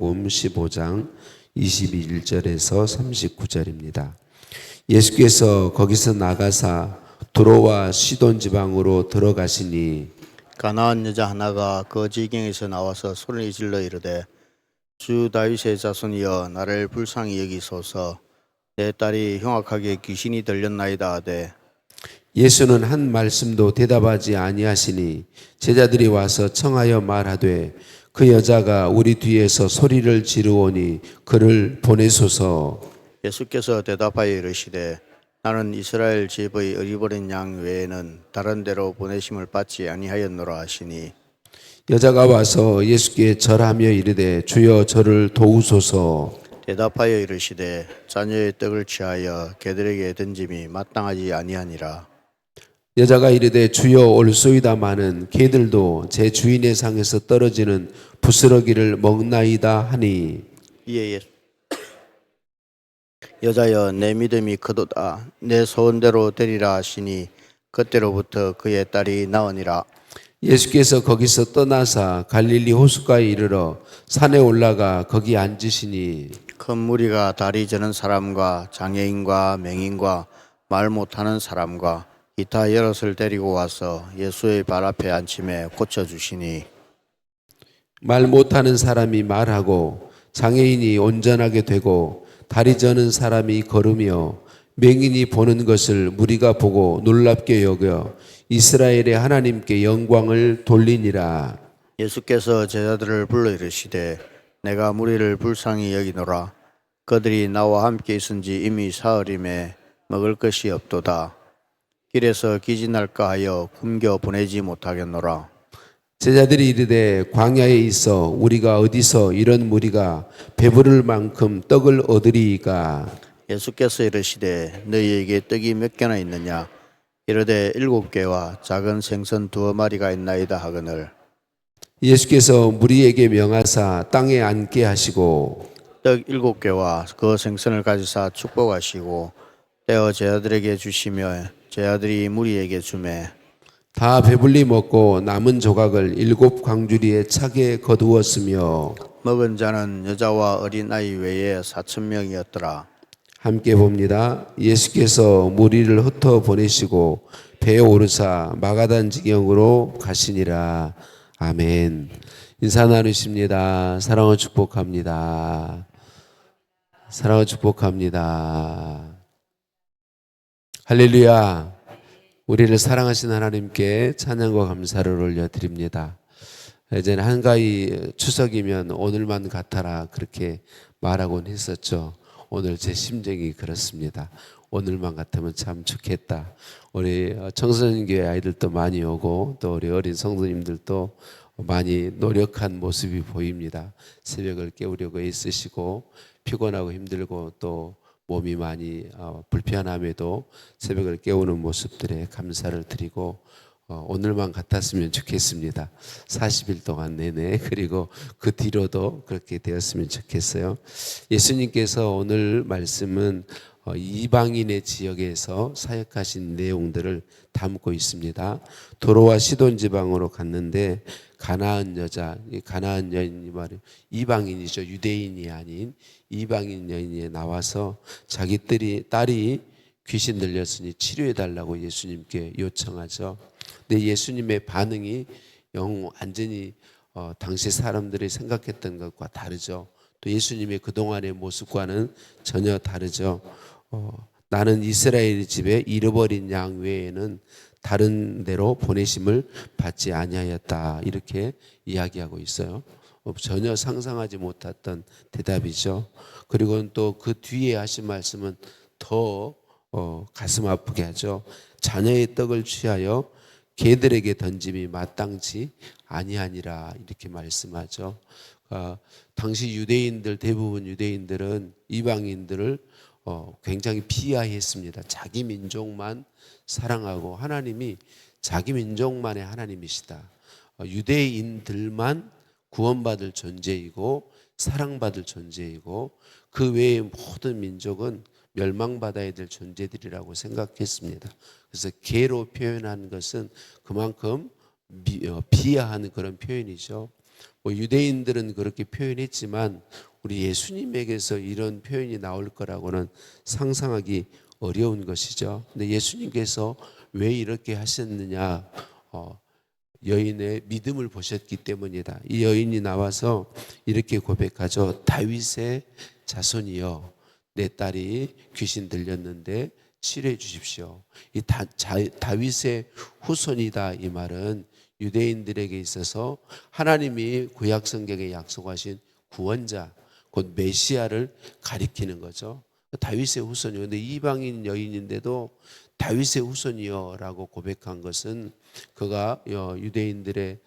마가복음 15장 21절에서 39절입니다. 예수께서 거기서 나가사 두로와 시돈 지방으로 들어가시니 가나안 여자 하나가 그 지경에서 나와서 소리를 질러 이르되 주 다윗의 자손이여 나를 불쌍히 여기소서. 내 딸이 흉악하게 귀신이 들렸나이다 하되 예수는 한 말씀도 대답하지 아니하시니 제자들이 와서 청하여 말하되 그 여자가 우리 뒤에서 소리를 지르오니 그를 보내소서. 예수께서 대답하여 이르시되 나는 이스라엘 집의 어리버린 양 외에는 다른 데로 보내심을 받지 아니하였노라 하시니 여자가 와서 예수께 절하며 이르되 주여 저를 도우소서. 대답하여 이르시되 자녀의 떡을 취하여 개들에게 던짐이 마땅하지 아니하니라. 여자가 이르되 주여 올소이다마는 개들도 제 주인의 상에서 떨어지는 부스러기를 먹나이다 하니 이에 여자여 내 믿음이 크도다. 내 소원대로 되리라 하시니 그때로부터 그의 딸이 나으니라. 예수께서 거기서 떠나사 갈릴리 호숫가에 이르러 산에 올라가 거기 앉으시니 큰 무리가 다리 저는 사람과 장애인과 맹인과 말 못하는 사람과 기타 여럿을 데리고 와서 예수의 발 앞에 앉힘에 고쳐주시니 말 못하는 사람이 말하고 장애인이 온전하게 되고 다리 저는 사람이 걸으며 맹인이 보는 것을 무리가 보고 놀랍게 여겨 이스라엘의 하나님께 영광을 돌리니라. 예수께서 제자들을 불러 이르시되 내가 무리를 불쌍히 여기노라. 그들이 나와 함께 있은지 이미 사흘임에 먹을 것이 없도다. 길에서 기진할까 하여 굶겨 보내지 못하겠노라. 제자들이 이르되 광야에 있어 우리가 어디서 이런 무리가 배부를 만큼 떡을 얻으리이까. 예수께서 이르시되 너희에게 떡이 몇 개나 있느냐. 이르되 7개와 작은 생선 2마리가 있나이다 하거늘 예수께서 무리에게 명하사 땅에 앉게 하시고 떡 7개와 그 생선을 가지사 축복하시고 떼어 제자들에게 주시며 제자들이 무리에게 주매 다 배불리 먹고 남은 조각을 7 광주리에 차게 거두었으며 먹은 자는 여자와 어린아이 외에 4,000명이었더라. 함께 봅니다. 예수께서 무리를 흩어 보내시고 배에 오르사 마가단 지경으로 가시니라. 아멘. 인사 나누십니다. 사랑을 축복합니다. 사랑을 축복합니다. 할렐루야. 우리를 사랑하신 하나님께 찬양과 감사를 올려드립니다. 예전에 한가위 추석이면 오늘만 같아라 그렇게 말하곤 했었죠. 오늘 제 심정이 그렇습니다. 오늘만 같으면 참 좋겠다. 우리 청소년교회 아이들도 많이 오고 또 우리 어린 성도님들도 많이 노력한 모습이 보입니다. 새벽을 깨우려고 애쓰시고 피곤하고 힘들고 또 몸이 많이 불편함에도 새벽을 깨우는 모습들에 감사를 드리고 오늘만 같았으면 좋겠습니다. 40일 동안 내내 그리고 그 뒤로도 그렇게 되었으면 좋겠어요. 예수님께서 오늘 말씀은 이방인의 지역에서 사역하신 내용들을 담고 있습니다. 도로와 시돈 지방으로 갔는데 가나안 여자, 가나안 여인이 말은 이방인이죠. 유대인이 아닌 이방인 여인이 나와서 자기 딸이 귀신 들렸으니 치료해 달라고 예수님께 요청하죠. 근데 예수님의 반응이 완전히 당시 사람들이 생각했던 것과 다르죠. 또 예수님의 그동안의 모습과는 전혀 다르죠. 나는 이스라엘 집에 잃어버린 양 외에는 다른 데로 보내심을 받지 아니하였다. 이렇게 이야기하고 있어요. 전혀 상상하지 못했던 대답이죠. 그리고 또 그 뒤에 하신 말씀은 더 가슴 아프게 하죠. 자녀의 떡을 취하여 개들에게 던짐이 마땅치 아니하니라 이렇게 말씀하죠. 당시 유대인들 대부분 유대인들은 이방인들을 굉장히 비하했습니다. 자기 민족만 사랑하고 하나님이 자기 민족만의 하나님이시다. 유대인들만 구원받을 존재이고 사랑받을 존재이고 그 외의 모든 민족은 멸망받아야 될 존재들이라고 생각했습니다. 그래서 개로 표현한 것은 그만큼 비하하는 그런 표현이죠. 뭐 유대인들은 그렇게 표현했지만 우리 예수님에게서 이런 표현이 나올 거라고는 상상하기 어려운 것이죠. 근데 예수님께서 왜 이렇게 하셨느냐? 여인의 믿음을 보셨기 때문이다. 이 여인이 나와서 이렇게 고백하죠. 다윗의 자손이여, 내 딸이 귀신 들렸는데 치료해 주십시오. 이 다윗의 후손이다, 이 말은 유대인들에게 있어서 하나님이 구약 성경에 약속하신 구원자, 곧 메시아를 가리키는 거죠. 다윗의 후손이요. 근데 이방인 여인인데도 다윗의 후손이요라고 고백한 것은 그가 유대인들의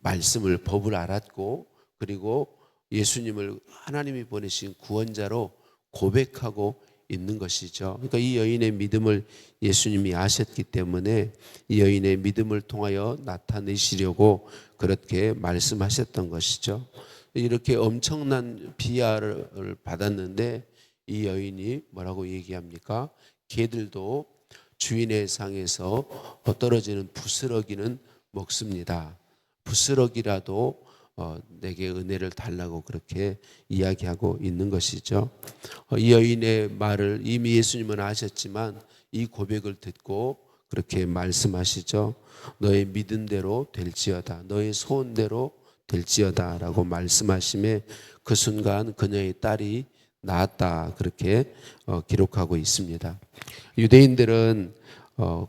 말씀을, 법을 알았고, 그리고 예수님을 하나님이 보내신 구원자로 고백하고 있는 것이죠. 그러니까 이 여인의 믿음을 예수님이 아셨기 때문에 이 여인의 믿음을 통하여 나타내시려고 그렇게 말씀하셨던 것이죠. 이렇게 엄청난 비하를 받았는데 이 여인이 뭐라고 얘기합니까? 개들도 주인의 상에서 떨어지는 부스러기는 먹습니다. 부스러기라도 내게 은혜를 달라고 그렇게 이야기하고 있는 것이죠. 이 여인의 말을 이미 예수님은 아셨지만 이 고백을 듣고 그렇게 말씀하시죠. 너의 믿음대로 될지어다. 너의 소원대로 될지어다 라고 말씀하심에 그 순간 그녀의 딸이 나았다, 그렇게 기록하고 있습니다. 유대인들은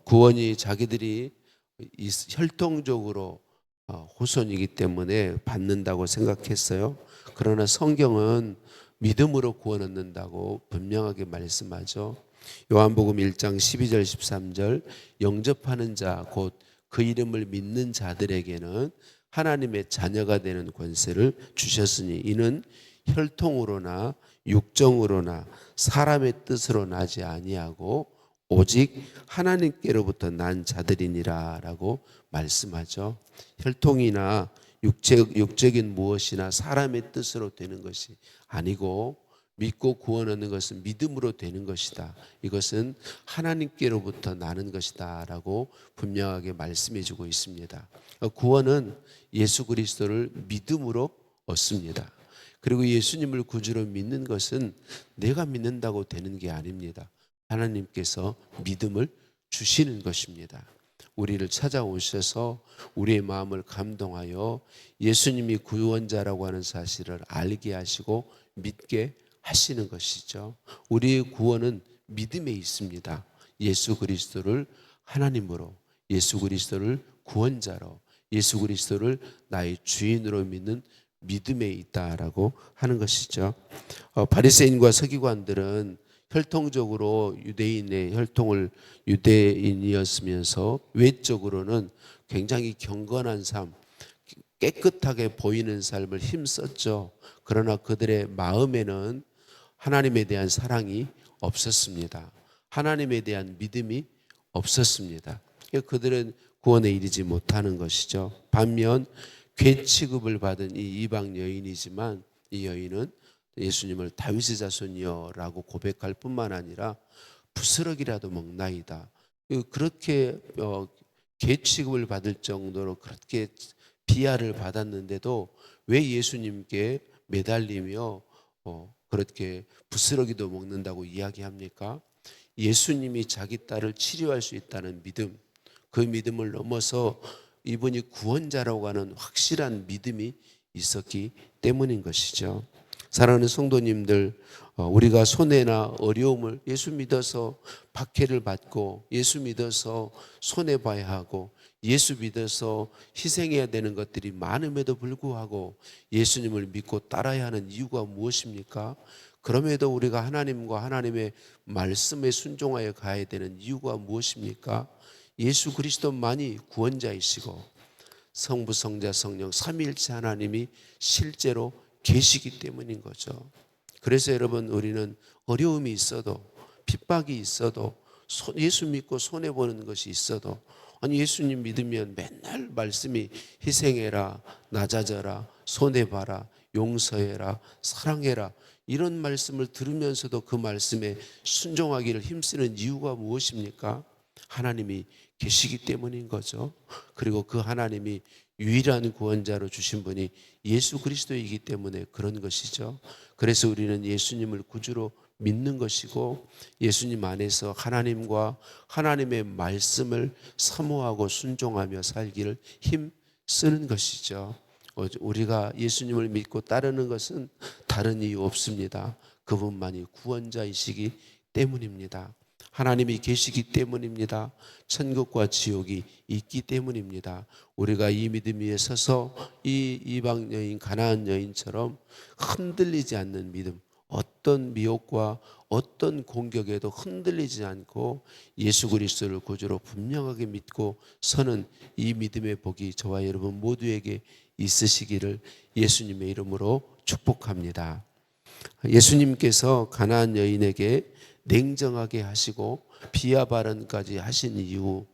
구원이 자기들이 혈통적으로 후손이기 때문에 받는다고 생각했어요. 그러나 성경은 믿음으로 구원 얻는다고 분명하게 말씀하죠. 요한복음 1장 12절 13절 영접하는 자 곧 그 이름을 믿는 자들에게는 하나님의 자녀가 되는 권세를 주셨으니 이는 혈통으로나 육정으로나 사람의 뜻으로 나지 아니하고 오직 하나님께로부터 난 자들이니라 라고 말씀하죠. 혈통이나 육적인 무엇이나 사람의 뜻으로 되는 것이 아니고 믿고 구원 얻는 것은 믿음으로 되는 것이다. 이것은 하나님께로부터 나는 것이다 라고 분명하게 말씀해 주고 있습니다. 구원은 예수 그리스도를 믿음으로 얻습니다. 그리고 예수님을 구주로 믿는 것은 내가 믿는다고 되는 게 아닙니다. 하나님께서 믿음을 주시는 것입니다. 우리를 찾아오셔서 우리의 마음을 감동하여 예수님이 구원자라고 하는 사실을 알게 하시고 믿게 하시는 것이죠. 우리의 구원은 믿음에 있습니다. 예수 그리스도를 하나님으로, 예수 그리스도를 구원자로, 예수 그리스도를 나의 주인으로 믿는 믿음에 있다라고 하는 것이죠. 바리새인과 서기관들은 혈통적으로 유대인의 혈통을 유대인이었으면서 외적으로는 굉장히 경건한 삶, 깨끗하게 보이는 삶을 힘썼죠. 그러나 그들의 마음에는 하나님에 대한 사랑이 없었습니다. 하나님에 대한 믿음이 없었습니다. 그들은 구원에 이르지 못하는 것이죠. 반면 괴 취급을 받은 이 이방 여인이지만 이 여인은 예수님을 다윗의 자손이여 라고 고백할 뿐만 아니라 부스러기라도 먹나이다. 그렇게 괴 취급을 받을 정도로 그렇게 비하를 받았는데도 왜 예수님께 매달리며 그렇게 부스러기도 먹는다고 이야기합니까? 예수님이 자기 딸을 치료할 수 있다는 믿음, 그 믿음을 넘어서 이분이 구원자라고 하는 확실한 믿음이 있었기 때문인 것이죠. 사랑하는 성도님들, 우리가 손해나 어려움을 예수 믿어서 박해를 받고 예수 믿어서 손해봐야 하고 예수 믿어서 희생해야 되는 것들이 많음에도 불구하고 예수님을 믿고 따라야 하는 이유가 무엇입니까? 그럼에도 우리가 하나님과 하나님의 말씀에 순종하여 가야 되는 이유가 무엇입니까? 예수 그리스도만이 구원자이시고 성부, 성자, 성령 삼위일체 하나님이 실제로 계시기 때문인 거죠. 그래서 여러분, 우리는 어려움이 있어도 핍박이 있어도 예수 믿고 손해보는 것이 있어도 아니 예수님 믿으면 맨날 말씀이 희생해라, 낮아져라, 손해봐라, 용서해라, 사랑해라 이런 말씀을 들으면서도 그 말씀에 순종하기를 힘쓰는 이유가 무엇입니까? 하나님이 계시기 때문인 거죠. 그리고 그 하나님이 유일한 구원자로 주신 분이 예수 그리스도이기 때문에 그런 것이죠. 그래서 우리는 예수님을 구주로 믿는 것이고 예수님 안에서 하나님과 하나님의 말씀을 사모하고 순종하며 살기를 힘쓰는 것이죠. 우리가 예수님을 믿고 따르는 것은 다른 이유 없습니다. 그분만이 구원자이시기 때문입니다. 하나님이 계시기 때문입니다. 천국과 지옥이 있기 때문입니다. 우리가 이 믿음 위에 서서 이 이방 여인 가나안 여인처럼 흔들리지 않는 믿음, 어떤 미혹과 어떤 공격에도 흔들리지 않고 예수 그리스도를 구주로 분명하게 믿고 서는 이 믿음의 복이 저와 여러분 모두에게 있으시기를 예수님의 이름으로 축복합니다. 예수님께서 가나안 여인에게 냉정하게 하시고 비하 발언까지 하신 이유,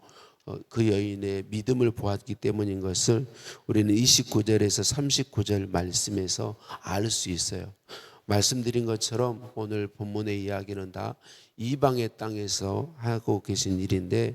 그 여인의 믿음을 보았기 때문인 것을 우리는 29절에서 39절 말씀에서 알 수 있어요. 말씀드린 것처럼 오늘 본문의 이야기는 다 이방의 땅에서 하고 계신 일인데,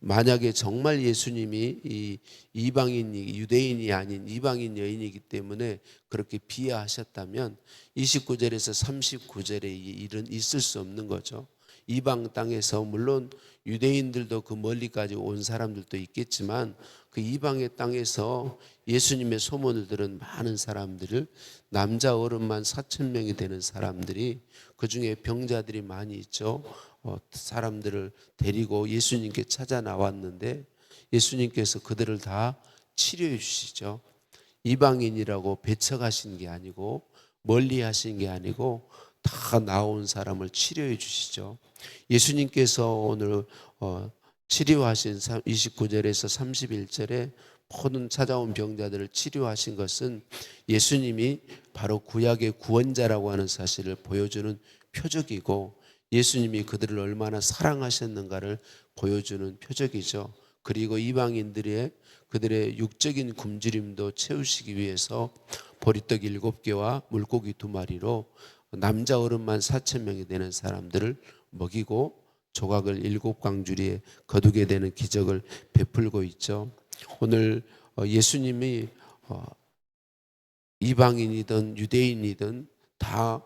만약에 정말 예수님이 이 이방인이 유대인이 아닌 이방인 여인이기 때문에 그렇게 비하하셨다면 29절에서 39절에 이 일은 있을 수 없는 거죠. 이방 땅에서 물론 유대인들도 그 멀리까지 온 사람들도 있겠지만 그 이방의 땅에서 예수님의 소문을 들은 많은 사람들을, 남자 어른만 4,000명이 되는 사람들이, 그중에 병자들이 많이 있죠. 사람들을 데리고 예수님께 찾아 나왔는데 예수님께서 그들을 다 치료해 주시죠. 이방인이라고 배척하신 게 아니고 멀리 하신 게 아니고 다 나온 사람을 치료해 주시죠. 예수님께서 오늘 치료하신 29절에서 31절에 모든 찾아온 병자들을 치료하신 것은 예수님이 바로 구약의 구원자라고 하는 사실을 보여주는 표적이고 예수님이 그들을 얼마나 사랑하셨는가를 보여주는 표적이죠. 그리고 이방인들의 그들의 육적인 굶주림도 채우시기 위해서 보리떡 7개와 물고기 2마리로 남자 어른만 4,000명이 되는 사람들을 먹이고 조각을 7광주리에 거두게 되는 기적을 베풀고 있죠. 오늘 예수님이 이방인이든 유대인이든 다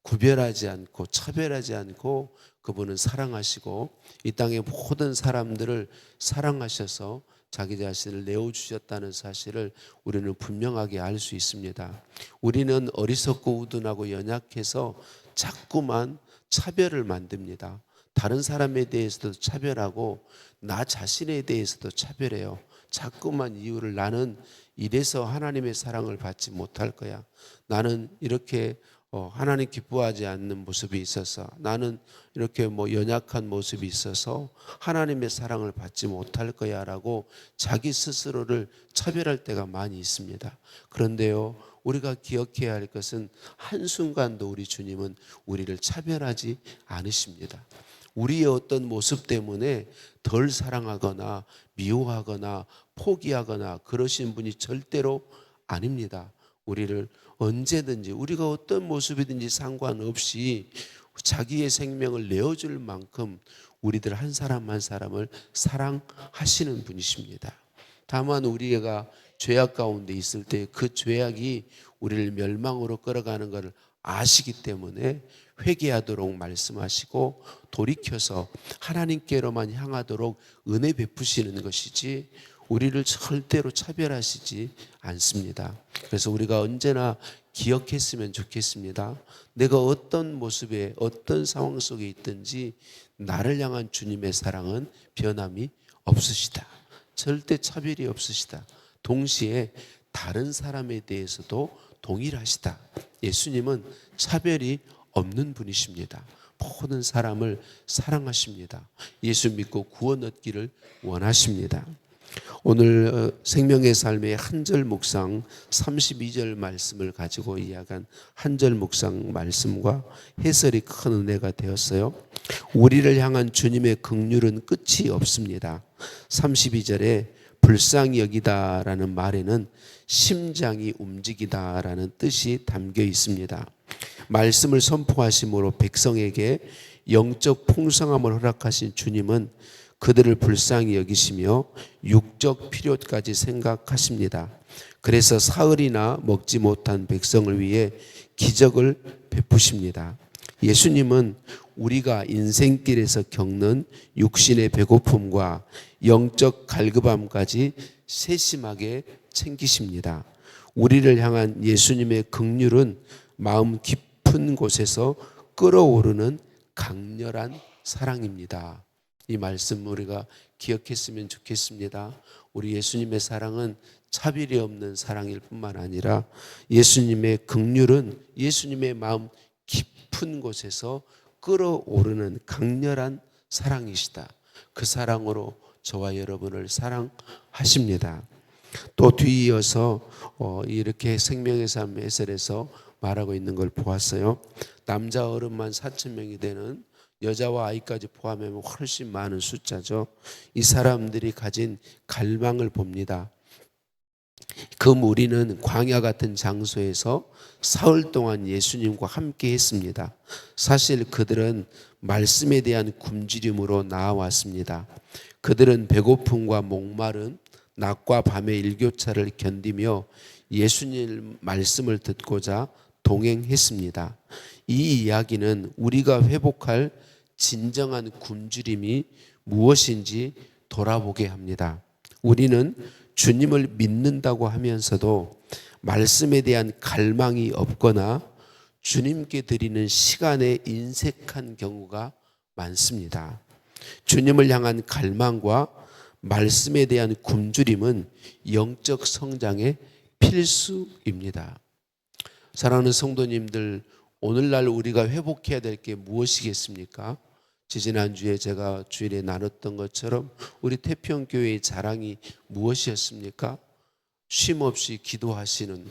구별하지 않고 차별하지 않고 그분은 사랑하시고 이 땅의 모든 사람들을 사랑하셔서 자기 자신을 내어주셨다는 사실을 우리는 분명하게 알 수 있습니다. 우리는 어리석고 우둔하고 연약해서 자꾸만 차별을 만듭니다. 다른 사람에 대해서도 차별하고 나 자신에 대해서도 차별해요. 자꾸만 이유를, 나는 이래서 하나님의 사랑을 받지 못할 거야. 나는 이렇게 하나님 기뻐하지 않는 모습이 있어서, 나는 이렇게 연약한 모습이 있어서 하나님의 사랑을 받지 못할 거야 라고 자기 스스로를 차별할 때가 많이 있습니다. 그런데요, 우리가 기억해야 할 것은 한순간도 우리 주님은 우리를 차별하지 않으십니다. 우리의 어떤 모습 때문에 덜 사랑하거나 미워하거나 포기하거나 그러신 분이 절대로 아닙니다. 우리를 언제든지 우리가 어떤 모습이든지 상관없이 자기의 생명을 내어줄 만큼 우리들 한 사람 한 사람을 사랑하시는 분이십니다. 다만 우리가 죄악 가운데 있을 때 그 죄악이 우리를 멸망으로 끌어가는 것을 아시기 때문에 회개하도록 말씀하시고 돌이켜서 하나님께로만 향하도록 은혜 베푸시는 것이지 우리를 절대로 차별하시지 않습니다. 그래서 우리가 언제나 기억했으면 좋겠습니다. 내가 어떤 모습에 어떤 상황 속에 있든지 나를 향한 주님의 사랑은 변함이 없으시다. 절대 차별이 없으시다. 동시에 다른 사람에 대해서도 동일하시다. 예수님은 차별이 없는 분이십니다. 모든 사람을 사랑하십니다. 예수 믿고 구원 얻기를 원하십니다. 오늘 생명의 삶의 한절 묵상 32절 말씀을 가지고 이야기한 한절 묵상 말씀과 해설이 큰 은혜가 되었어요. 우리를 향한 주님의 긍휼은 끝이 없습니다. 32절에 불쌍히 여기다라는 말에는 심장이 움직이다라는 뜻이 담겨 있습니다. 말씀을 선포하심으로 백성에게 영적 풍성함을 허락하신 주님은 그들을 불쌍히 여기시며 육적 필요까지 생각하십니다. 그래서 사흘이나 먹지 못한 백성을 위해 기적을 베푸십니다. 예수님은 우리가 인생길에서 겪는 육신의 배고픔과 영적 갈급함까지 세심하게 챙기십니다. 우리를 향한 예수님의 긍휼은 마음 깊은 곳에서 끓어오르는 강렬한 사랑입니다. 이 말씀 우리가 기억했으면 좋겠습니다. 우리 예수님의 사랑은 차별이 없는 사랑일 뿐만 아니라 예수님의 긍휼은 예수님의 마음 깊은 곳에서 끓어오르는 강렬한 사랑이시다. 그 사랑으로 저와 여러분을 사랑하십니다. 또 뒤이어서 이렇게 생명의 삶 해설에서 말하고 있는 걸 보았어요. 남자 어른만 4,000명이 되는 여자와 아이까지 포함하면 훨씬 많은 숫자죠. 이 사람들이 가진 갈망을 봅니다. 그 무리는 광야 같은 장소에서 사흘 동안 예수님과 함께 했습니다. 사실 그들은 말씀에 대한 굶주림으로 나아왔습니다. 그들은 배고픔과 목마름, 낮과 밤의 일교차를 견디며 예수님 말씀을 듣고자 동행했습니다. 이 이야기는 우리가 회복할 진정한 굶주림이 무엇인지 돌아보게 합니다. 우리는 주님을 믿는다고 하면서도 말씀에 대한 갈망이 없거나 주님께 드리는 시간에 인색한 경우가 많습니다. 주님을 향한 갈망과 말씀에 대한 굶주림은 영적 성장의 필수입니다. 사랑하는 성도님들, 오늘날 우리가 회복해야 될 게 무엇이겠습니까? 지지난주에 제가 주일에 나눴던 것처럼 우리 태평교회의 자랑이 무엇이었습니까? 쉼없이 기도하시는,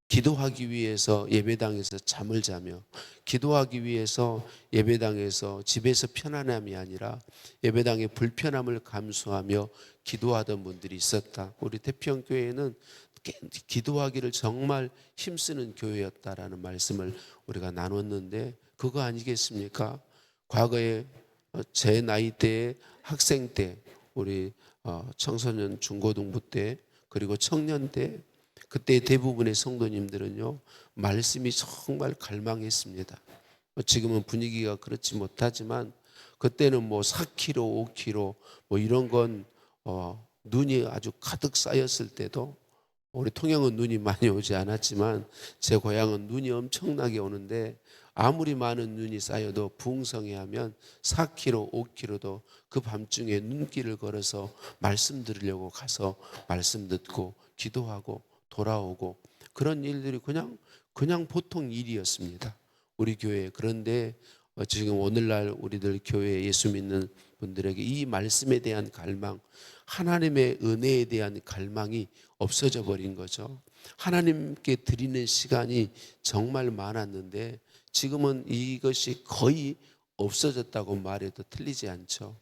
기도하기 위해서 예배당에서 잠을 자며, 기도하기 위해서 예배당에서 집에서 편안함이 아니라 예배당의 불편함을 감수하며 기도하던 분들이 있었다. 우리 태평교회는 기도하기를 정말 힘쓰는 교회였다라는 말씀을 우리가 나눴는데, 그거 아니겠습니까? 과거에 제 나이 때에 학생 때, 우리 청소년 중고등부 때, 그리고 청년 때, 그때 대부분의 성도님들은요, 말씀이 정말 갈망했습니다. 지금은 분위기가 그렇지 못하지만 그때는 뭐 4kg, 5kg 뭐 이런 건 눈이 아주 가득 쌓였을 때도, 우리 통영은 눈이 많이 오지 않았지만 제 고향은 눈이 엄청나게 오는데, 아무리 많은 눈이 쌓여도 부흥성회하면 4km, 5km도 그 밤중에 눈길을 걸어서 말씀 들으려고 가서 말씀 듣고 기도하고 돌아오고, 그런 일들이 그냥 보통 일이었습니다, 우리 교회에. 그런데 지금 오늘날 우리들 교회에 예수 믿는 분들에게 이 말씀에 대한 갈망, 하나님의 은혜에 대한 갈망이 없어져 버린 거죠. 하나님께 드리는 시간이 정말 많았는데 지금은 이것이 거의 없어졌다고 말해도 틀리지 않죠.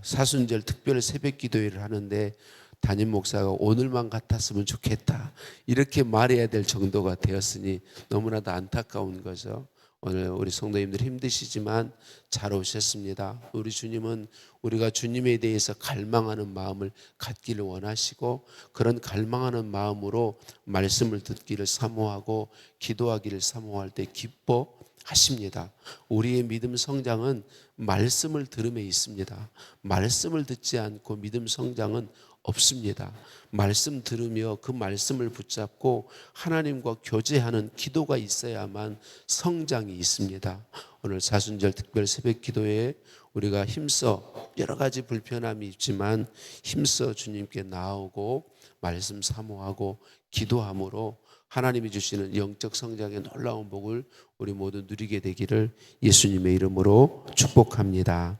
사순절 특별 새벽 기도회를 하는데 담임 목사가 오늘만 같았으면 좋겠다 이렇게 말해야 될 정도가 되었으니 너무나도 안타까운 거죠. 오늘 우리 성도님들 힘드시지만 잘 오셨습니다. 우리 주님은 우리가 주님에 대해서 갈망하는 마음을 갖기를 원하시고, 그런 갈망하는 마음으로 말씀을 듣기를 사모하고 기도하기를 사모할 때 기뻐하십니다. 우리의 믿음 성장은 말씀을 들음에 있습니다. 말씀을 듣지 않고 믿음 성장은 없습니다. 말씀 들으며 그 말씀을 붙잡고 하나님과 교제하는 기도가 있어야만 성장이 있습니다. 오늘 사순절 특별 새벽 기도에 우리가 힘써, 여러 가지 불편함이 있지만 힘써 주님께 나오고 말씀 사모하고 기도함으로 하나님이 주시는 영적 성장의 놀라운 복을 우리 모두 누리게 되기를 예수님의 이름으로 축복합니다.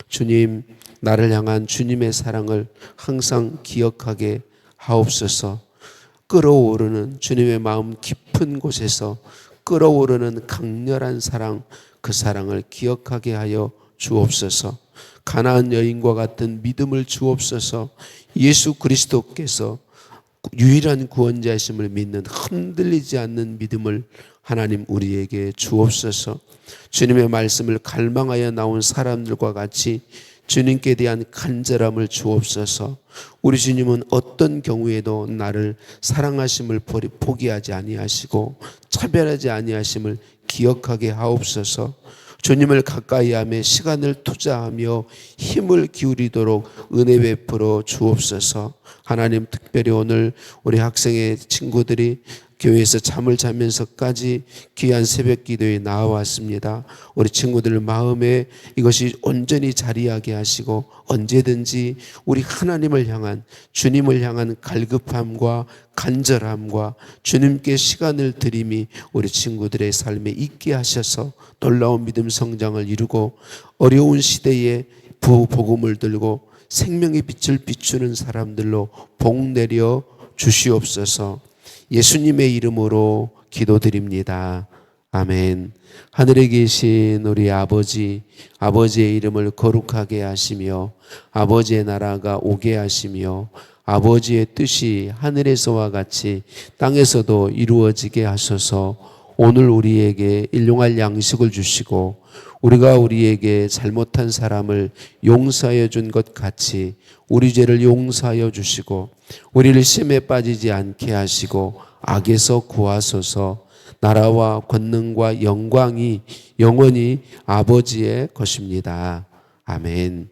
주님, 나를 향한 주님의 사랑을 항상 기억하게 하옵소서. 끓어오르는 주님의 마음 깊은 곳에서 끓어오르는 강렬한 사랑, 그 사랑을 기억하게 하여 주옵소서. 가나안 여인과 같은 믿음을 주옵소서. 예수 그리스도께서 유일한 구원자이심을 믿는 흔들리지 않는 믿음을 하나님 우리에게 주옵소서. 주님의 말씀을 갈망하여 나온 사람들과 같이 주님께 대한 간절함을 주옵소서. 우리 주님은 어떤 경우에도 나를 사랑하심을 포기하지 아니하시고 차별하지 아니하심을 기억하게 하옵소서. 주님을 가까이하며 시간을 투자하며 힘을 기울이도록 은혜 베풀어 주옵소서. 하나님, 특별히 오늘 우리 학생의 친구들이 교회에서 잠을 자면서까지 귀한 새벽 기도에 나와왔습니다. 우리 친구들 마음에 이것이 온전히 자리하게 하시고 언제든지 우리 하나님을 향한, 주님을 향한 갈급함과 간절함과 주님께 시간을 드림이 우리 친구들의 삶에 있게 하셔서 놀라운 믿음 성장을 이루고 어려운 시대에 복음을 들고 생명의 빛을 비추는 사람들로 복 내려 주시옵소서. 예수님의 이름으로 기도드립니다. 아멘. 하늘에 계신 우리 아버지, 아버지의 이름을 거룩하게 하시며 아버지의 나라가 오게 하시며 아버지의 뜻이 하늘에서와 같이 땅에서도 이루어지게 하소서. 오늘 우리에게 일용할 양식을 주시고 우리가 우리에게 잘못한 사람을 용서하여 준 것 같이 우리 죄를 용서하여 주시고 우리를 시험에 빠지지 않게 하시고 악에서 구하소서. 나라와 권능과 영광이 영원히 아버지의 것입니다. 아멘.